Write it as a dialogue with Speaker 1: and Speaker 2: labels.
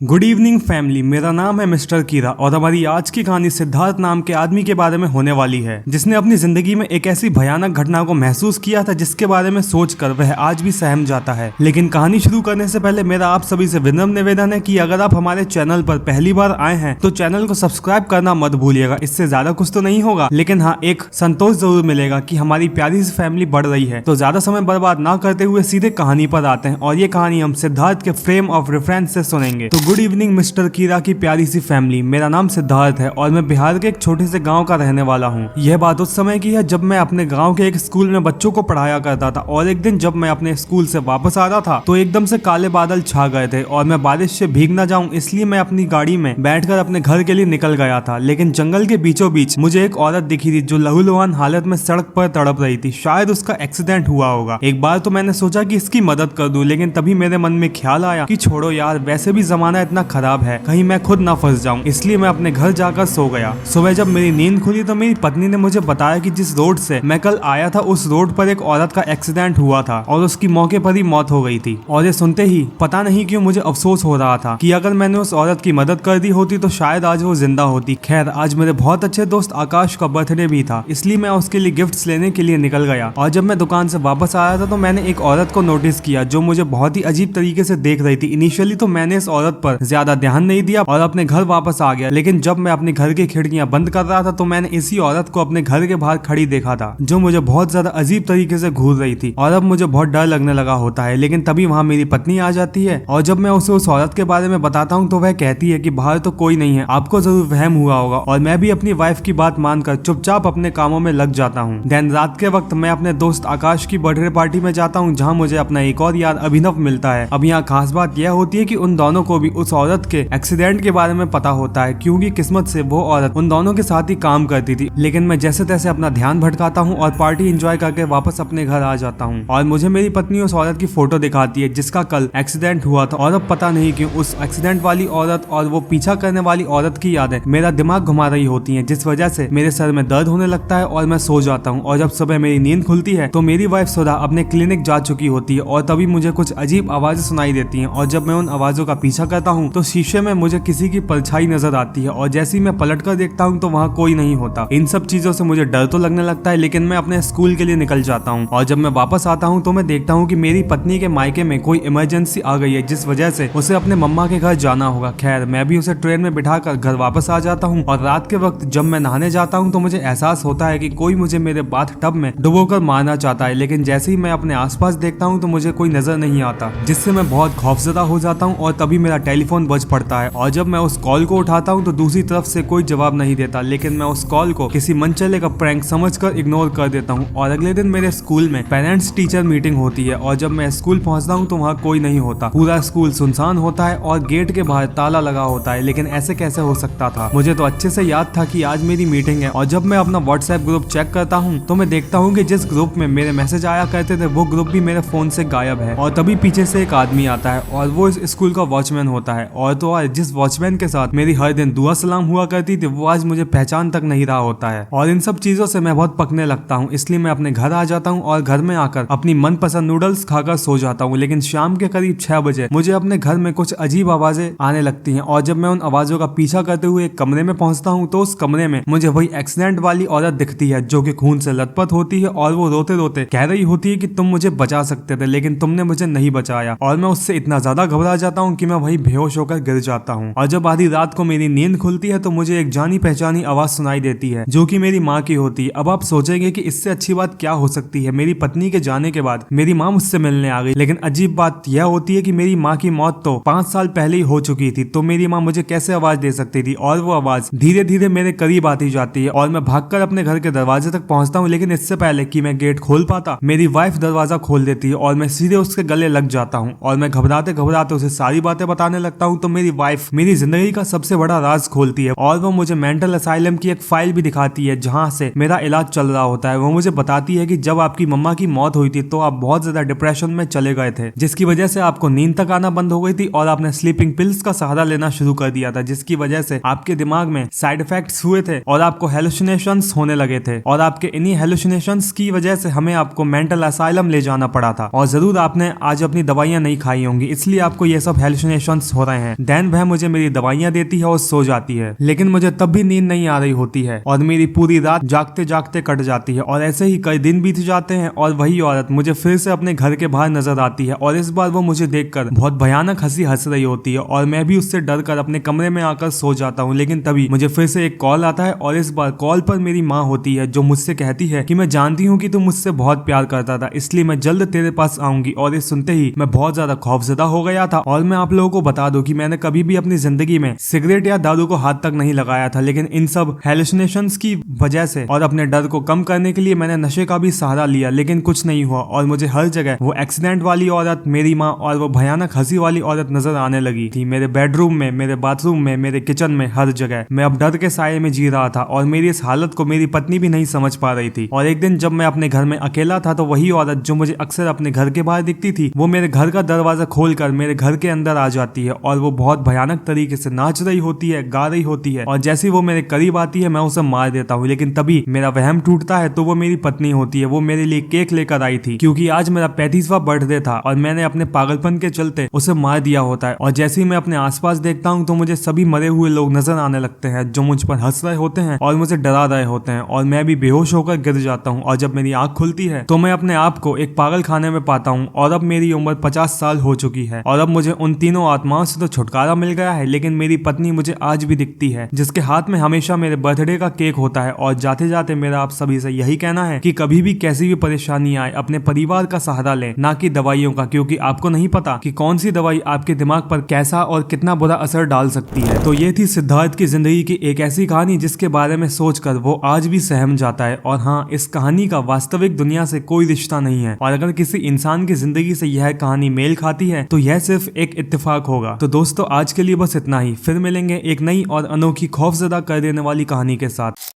Speaker 1: Good evening family, मेरा नाम है मिस्टर कीरा और हमारी आज की कहानी सिद्धार्थ नाम के आदमी के बारे में होने वाली है जिसने अपनी जिंदगी में एक ऐसी भयानक घटना को महसूस किया था जिसके बारे में सोचकर वह आज भी सहम जाता है। लेकिन कहानी शुरू करने से पहले मेरा आप सभी से विनम्र निवेदन है कि अगर आप हमारे चैनल पर पहली बार आए हैं तो चैनल को सब्सक्राइब करना मत भूलिएगा। इससे ज्यादा कुछ तो नहीं होगा, लेकिन हाँ एक संतोष जरूर मिलेगा कि हमारी प्यारी सी फैमिली बढ़ रही है। तो ज्यादा समय बर्बाद ना करते हुए सीधे कहानी पर आते हैं और ये कहानी हम सिद्धार्थ के फ्रेम ऑफ रेफरेंस से सुनेंगे। तो गुड इवनिंग मिस्टर कीरा की प्यारी सी फैमिली, मेरा नाम सिद्धार्थ है और मैं बिहार के एक छोटे से गांव का रहने वाला हूँ। यह बात उस समय की है जब मैं अपने गांव के एक स्कूल में बच्चों को पढ़ाया करता था और एक दिन जब मैं अपने स्कूल से वापस आ रहा था तो एकदम से काले बादल छा गए थे और मैं बारिश से भीग ना जाऊं इसलिए मैं अपनी गाड़ी में बैठकर अपने घर के लिए निकल गया था। लेकिन जंगल के बीचों बीच मुझे एक औरत दिखी थी जो लहूलुहान हालत में सड़क पर तड़प रही थी। शायद उसका एक्सीडेंट हुआ होगा। एक बार तो मैंने सोचा कि इसकी मदद कर दूं, लेकिन तभी मेरे मन में ख्याल आया कि छोड़ो यार, वैसे भी जमाना इतना खराब है, कहीं मैं खुद ना फंस जाऊं। इसलिए मैं अपने घर जाकर सो गया। सुबह जब मेरी नींद खुली तो मेरी पत्नी ने मुझे बताया कि जिस रोड से मैं कल आया था उस रोड पर एक औरत का एक्सीडेंट हुआ था और उसकी मौके पर ही मौत हो गई थी। और ये सुनते ही पता नहीं क्यों मुझे अफसोस हो रहा था कि अगर मैंने उस औरत की मदद कर दी होती तो शायद आज वो जिंदा होती। खैर, आज मेरे बहुत अच्छे दोस्त आकाश का बर्थडे भी था, इसलिए मैं उसके लिए गिफ्ट्स लेने के लिए निकल गया। और जब मैं दुकान से वापस आया था तो मैंने एक औरत को नोटिस किया जो मुझे बहुत ही अजीब तरीके से देख रही थी। इनिशियली तो मैंने इस औरत पर ज्यादा ध्यान नहीं दिया और अपने घर वापस आ गया, लेकिन जब मैं अपने घर की खिड़कियां बंद कर रहा था तो मैंने इसी औरत को अपने घर के बाहर खड़ी देखा था जो मुझे बहुत ज्यादा अजीब तरीके से घूर रही थी। और अब मुझे बहुत डर लगने लगा होता है। लेकिन तभी वहाँ मेरी पत्नी आ जाती है और जब मैं उसे उस औरत के बारे में बताता हूँ तो वह कहती है कि बाहर तो कोई नहीं है, आपको जरूर वहम हुआ होगा। और मैं भी अपनी वाइफ की बात मानकर चुपचाप अपने कामों में लग जाता हूँ। देन रात के वक्त मैं अपने दोस्त आकाश की बर्थडे पार्टी में जाता हूँ जहाँ मुझे अपना एक और यार अभिनव मिलता है। अब यहाँ खास बात यह होती है कि उन दोनों को भी उस औरत के एक्सीडेंट के बारे में पता होता है, क्योंकि किस्मत से वो औरत उन दोनों के साथ ही काम करती थी। लेकिन मैं जैसे तैसे अपना ध्यान भटकाता हूँ और पार्टी एंजॉय करके वापस अपने घर आ जाता हूँ। और मुझे मेरी पत्नी उस औरत की फोटो दिखाती है जिसका कल एक्सीडेंट हुआ था। और अब पता नहीं क्यों उस एक्सीडेंट वाली औरत और वो पीछा करने वाली औरत की यादें मेरा दिमाग घुमा रही होती हैं, जिस वजह से मेरे सर में दर्द होने लगता है और मैं सो जाता हूँ। और जब सुबह मेरी नींद खुलती है तो मेरी वाइफ सुधा अपने क्लिनिक जा चुकी होती है और तभी मुझे कुछ अजीब आवाजें सुनाई देती हैं। और जब मैं उन आवाजों का पीछा करता हूँ तो शीशे में मुझे किसी की परछाई नजर आती है और जैसे ही मैं पलट कर देखता हूँ तो वहाँ कोई नहीं होता। इन सब चीजों से मुझे डर तो लगने लगता है, लेकिन मैं अपने स्कूल के लिए निकल जाता हूँ। और जब मैं वापस आता हूँ तो मैं देखता हूँ कि मेरी पत्नी के मायके में कोई इमरजेंसी आ गई है जिस वजह से उसे अपने मम्मा के घर जाना होगा। खैर, मैं भी उसे ट्रेन में बिठाकर घर वापस आ जाता हूँ। और रात के वक्त जब मैं नहाने जाता हूँ तो मुझे एहसास होता है कि कोई मुझे मेरे बाथ टब में डुबोकर मारना चाहता है। लेकिन जैसे ही मैं अपने आसपास देखता हूँ तो मुझे कोई नजर नहीं आता, जिससे मैं बहुत खौफजदा हो जाता हूँ। और तभी मेरा टेलीफोन बज पड़ता है और जब मैं उस कॉल को उठाता हूँ तो दूसरी तरफ से कोई जवाब नहीं देता। लेकिन मैं उस कॉल को किसी मनचले का प्रैंक समझकर इग्नोर कर देता हूँ। और अगले दिन मेरे स्कूल में पेरेंट्स टीचर मीटिंग होती है और जब मैं स्कूल पहुंचता हूँ तो वहाँ कोई नहीं होता। पूरा स्कूल सुनसान होता है और गेट के बाहर ताला लगा होता है। लेकिन ऐसे कैसे हो सकता था? मुझे तो अच्छे से याद था कि आज मेरी मीटिंग है। और जब मैं अपना व्हाट्सएप ग्रुप चेक करता हूँ तो मैं देखता हूँ कि जिस ग्रुप में मेरे मैसेज आया करते थे वो ग्रुप भी मेरे फोन से गायब है। और तभी पीछे से एक आदमी आता है और वो इस स्कूल का वॉचमैन होता है। और तो और जिस वॉचमैन के साथ मेरी हर दिन दुआ सलाम हुआ करती थी वो आज मुझे पहचान तक नहीं रहा होता है। और इन सब चीजों से मैं बहुत पकने लगता हूँ, इसलिए मैं अपने घर आ जाता हूँ और घर में आकर अपनी मनपसंद नूडल्स खाकर सो जाता हूँ। लेकिन शाम के करीब 6 बजे मुझे अपने घर में कुछ अजीब आवाजें आने लगती हैं। और जब मैं उन आवाजों का पीछा करते हुए एक कमरे में पहुंचता हूँ तो उस कमरे में मुझे वही एक्सीडेंट वाली औरत दिखती है जो कि खून से लथपथ होती है और वो रोते रोते कह रही होती है कि तुम मुझे बचा सकते थे लेकिन तुमने मुझे नहीं बचाया। और मैं उससे इतना ज्यादा घबरा जाता हूँ कि मैं वही बेहोश होकर गिर जाता हूँ। और जब आधी रात को मेरी नींद खुलती है तो मुझे एक जानी पहचानी आवाज सुनाई देती है जो कि मेरी माँ की होती है। अब आप सोचेंगे कि इससे अच्छी बात क्या हो सकती है। मेरी पत्नी के जाने के बाद मेरी माँ मुझसे मिलने आ गई, लेकिन अजीब बात यह होती है कि मेरी माँ की मौत तो 5 साल पहले ही हो चुकी थी, तो मेरी माँ मुझे कैसे आवाज दे सकती थी। और वो आवाज धीरे धीरे मेरे करीब आती जाती है और मैं भागकर अपने घर के दरवाजे तक पहुंचता हूँ। लेकिन इससे पहले कि मैं गेट खोल पाता मेरी वाइफ दरवाजा खोल देती है और मैं सीधे उसके गले लग जाता हूँ। और मैं घबराते घबराते उसे सारी बातें बताने लगता हूँ तो मेरी वाइफ मेरी जिंदगी का सबसे बड़ा राज खोलती है और वो मुझे मेंटल असाइलम की एक फाइल भी दिखाती है जहाँ से मेरा इलाज चल रहा होता है। वो मुझे बताती है कि जब आपकी मम्मा की मौत हुई थी तो आप बहुत ज्यादा डिप्रेशन में चले गए थे, जिसकी वजह से आपको नींद तक आना बंद हो गई थी और आपने स्लीपिंग पिल्स का सहारा लेना शुरू कर दिया था, जिसकी वजह से आपके दिमाग में साइड इफेक्ट्स हुए थे और आपको हेलुसिनेशंस होने लगे थे। और आपके इन्हीं हेलुसिनेशंस की वजह से हमें आपको मेंटल असाइलम ले जाना पड़ा था। और जरूर आपने आज अपनी दवाइयां नहीं खाई होंगी, इसलिए आपको ये सब हेलुसिनेशंस नर्वस हो रहे हैं। देन वह मुझे मेरी दवाइयां देती है और सो जाती है, लेकिन मुझे तब भी नींद नहीं आ रही होती है और मेरी पूरी रात जागते जागते कट जाती है। और ऐसे ही कई दिन बीत जाते हैं और वही औरत मुझे फिर से अपने घर के बाहर नजर आती है और इस बार वो मुझे देखकर बहुत भयानक हंसी हंस रही होती है और मैं भी उससे डर कर अपने कमरे में आकर सो जाता हूँ। लेकिन तभी मुझे फिर से एक कॉल आता है और इस बार कॉल पर मेरी माँ होती है, जो मुझसे कहती है कि मैं जानती हूँ कि तू मुझसे बहुत प्यार करता था, इसलिए मैं जल्द तेरे पास आऊंगी। और ये सुनते ही मैं बहुत ज्यादा खौफजदा हो गया था। और मैं आप लोगों को बता दूं कि मैंने कभी भी अपनी जिंदगी में सिगरेट या दारू को हाथ तक नहीं लगाया था, लेकिन इन सब हेलुसिनेशंस की वजह से और अपने डर को कम करने के लिए मैंने नशे का भी सहारा लिया, लेकिन कुछ नहीं हुआ और मुझे हर जगह वो एक्सीडेंट वाली औरत, मेरी माँ और वो भयानक हंसी वाली औरत नजर आने लगी थी। मेरे बेडरूम में, मेरे बाथरूम में, मेरे किचन में, हर जगह मैं अब डर के साये में जी रहा था और मेरी इस हालत को मेरी पत्नी भी नहीं समझ पा रही थी। और एक दिन जब मैं अपने घर में अकेला था तो वही औरत जो मुझे अक्सर अपने घर के बाहर दिखती थी, वो मेरे घर का दरवाजा खोलकर मेरे घर के अंदर आ जाती है और वो बहुत भयानक तरीके से नाच रही होती है, गा रही होती है और जैसे वो मेरे करीब आती है मैं उसे मार देता हूँ। लेकिन तभी मेरा वहम टूटता है तो वो मेरी पत्नी होती है। वो मेरे लिए केक लेकर आई थी क्योंकि आज मेरा 35वां बर्थडे था और मैंने अपने पागलपन के चलते उसे मार दिया होता है। और जैसे ही मैं अपने आसपास देखता हूँ तो मुझे सभी मरे हुए लोग नजर आने लगते हैं जो मुझ पर हंस रहे होते हैं और मुझे डरा रहे होते हैं और मैं भी बेहोश होकर गिर जाता हूँ। और जब मेरी आंख खुलती है तो मैं अपने आप को एक पागल खाने में पाता हूँ और अब मेरी उम्र 50 साल हो चुकी है और अब मुझे उन तीनों आत्माओं से तो छुटकारा मिल गया है, लेकिन मेरी पत्नी मुझे आज भी दिखती है, जिसके हाथ में हमेशा मेरे बर्थडे का केक होता है। और जाते जाते मेरा आप सभी से यही कहना है कि कभी भी कैसी भी परेशानी आए अपने परिवार का सहारा लें, ना कि दवाइयों का, क्योंकि आपको नहीं पता कि कौन सी दवाई आपके दिमाग पर कैसा और कितना बुरा असर डाल सकती है। तो ये थी सिद्धार्थ की जिंदगी की एक ऐसी कहानी जिसके बारे में सोचकर वो आज भी सहम जाता है। और हाँ, इस कहानी का वास्तविक दुनिया से कोई रिश्ता नहीं है और अगर किसी इंसान की जिंदगी से यह कहानी मेल खाती है तो यह सिर्फ एक इत्तेफाक होगा। तो दोस्तों आज के लिए बस इतना ही, फिर मिलेंगे एक नई और अनोखी खौफजदा कर देने वाली कहानी के साथ।